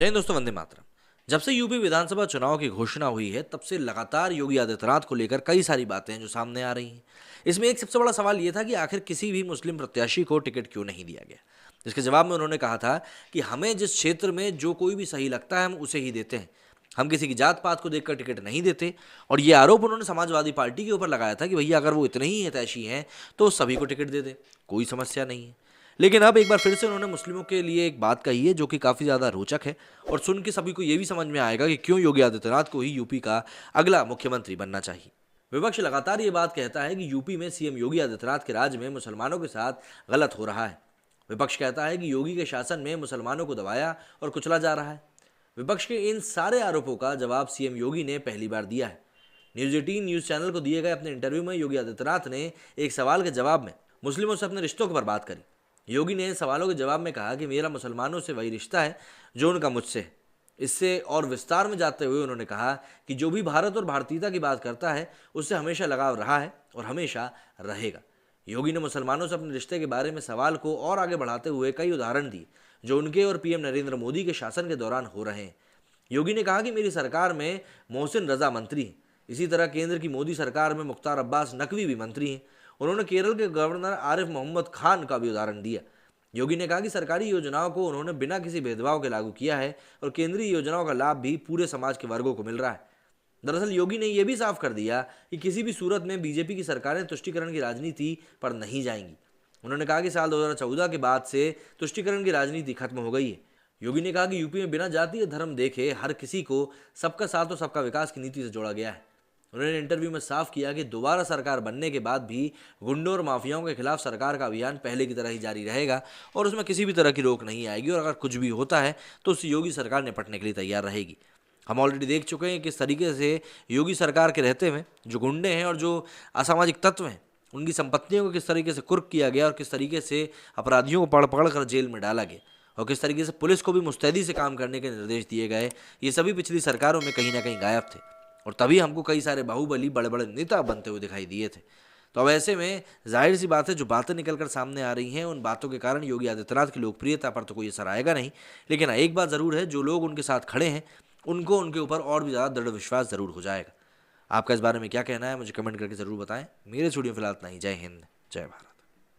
जय हिंद दोस्तों, वंदे मातरम। जब से यूपी विधानसभा चुनाव की घोषणा हुई है तब से लगातार योगी आदित्यनाथ को लेकर कई सारी बातें हैं जो सामने आ रही हैं। इसमें एक सबसे बड़ा सवाल ये था कि आखिर किसी भी मुस्लिम प्रत्याशी को टिकट क्यों नहीं दिया गया। जिसके जवाब में उन्होंने कहा था कि हमें जिस क्षेत्र में जो कोई भी सही लगता है हम उसे ही देते हैं, हम किसी की जात पात को देखकर टिकट नहीं देते। और ये आरोप उन्होंने समाजवादी पार्टी के ऊपर लगाया था कि भैया अगर वो इतने ही हितैषी हैं तो सभी को टिकट दे दे, कोई समस्या नहीं है। लेकिन अब एक बार फिर से उन्होंने मुस्लिमों के लिए एक बात कही है जो कि काफ़ी ज़्यादा रोचक है और सुन के सभी को ये भी समझ में आएगा कि क्यों योगी आदित्यनाथ को ही यूपी का अगला मुख्यमंत्री बनना चाहिए। विपक्ष लगातार ये बात कहता है कि यूपी में सीएम योगी आदित्यनाथ के राज में मुसलमानों के साथ गलत हो रहा है। विपक्ष कहता है कि योगी के शासन में मुसलमानों को दबाया और कुचला जा रहा है। विपक्ष के इन सारे आरोपों का जवाब सीएम योगी ने पहली बार दिया है। न्यूज 18 न्यूज चैनल को दिए गए अपने इंटरव्यू में योगी आदित्यनाथ ने एक सवाल के जवाब में मुस्लिमों से अपने रिश्तों पर बात करी। योगी ने सवालों के जवाब में कहा कि मेरा मुसलमानों से वही रिश्ता है जो उनका मुझसे है। इससे और विस्तार में जाते हुए उन्होंने कहा कि जो भी भारत और भारतीयता की बात करता है उससे हमेशा लगाव रहा है और हमेशा रहेगा। योगी ने मुसलमानों से अपने रिश्ते के बारे में सवाल को और आगे बढ़ाते हुए कई उदाहरण दिए जो उनके और पीएम नरेंद्र मोदी के शासन के दौरान हो रहे हैं। योगी ने कहा कि मेरी सरकार में मोहसिन रजा मंत्री हैं, इसी तरह केंद्र की मोदी सरकार में मुख्तार अब्बास नकवी भी मंत्री हैं। उन्होंने केरल के गवर्नर आरिफ मोहम्मद खान का भी उदाहरण दिया। योगी ने कहा कि सरकारी योजनाओं को उन्होंने बिना किसी भेदभाव के लागू किया है और केंद्रीय योजनाओं का लाभ भी पूरे समाज के वर्गों को मिल रहा है। दरअसल योगी ने यह भी साफ कर दिया कि किसी भी सूरत में बीजेपी की सरकारें तुष्टीकरण की राजनीति पर नहीं जाएंगी। उन्होंने कहा कि साल 2014 के बाद से तुष्टीकरण की राजनीति खत्म हो गई है। योगी ने कहा कि यूपी में बिना जाति या धर्म देखे हर किसी को सबका साथ और सबका विकास की नीति से जोड़ा गया है। उन्होंने इंटरव्यू में साफ किया कि दोबारा सरकार बनने के बाद भी गुंडों और माफियाओं के खिलाफ सरकार का अभियान पहले की तरह ही जारी रहेगा और उसमें किसी भी तरह की रोक नहीं आएगी और अगर कुछ भी होता है तो उससे योगी सरकार निपटने के लिए तैयार रहेगी। हम ऑलरेडी देख चुके हैं किस तरीके से योगी सरकार के रहते हुए जो गुंडे हैं और जो असामाजिक तत्व हैं उनकी संपत्तियों को किस तरीके से कुर्क किया गया और किस तरीके से अपराधियों को पकड़ पकड़ कर जेल में डाला गया और किस तरीके से पुलिस को भी मुस्तैदी से काम करने के निर्देश दिए गए। ये सभी पिछली सरकारों में कहीं ना कहीं गायब थे और तभी हमको कई सारे बाहुबली बड़े बड़े नेता बनते हुए दिखाई दिए थे। तो अब ऐसे में जाहिर सी बात है जो बातें निकल कर सामने आ रही हैं उन बातों के कारण योगी आदित्यनाथ की लोकप्रियता पर तो कोई असर आएगा नहीं। लेकिन एक बात ज़रूर है, जो लोग उनके साथ खड़े हैं उनको उनके ऊपर और भी ज़्यादा दृढ़ विश्वास ज़रूर हो जाएगा। आपका इस बारे में क्या कहना है मुझे कमेंट करके ज़रूर बताएं। मेरे स्टूडियो फिलहाल इतना ही। जय हिंद, जय भारत।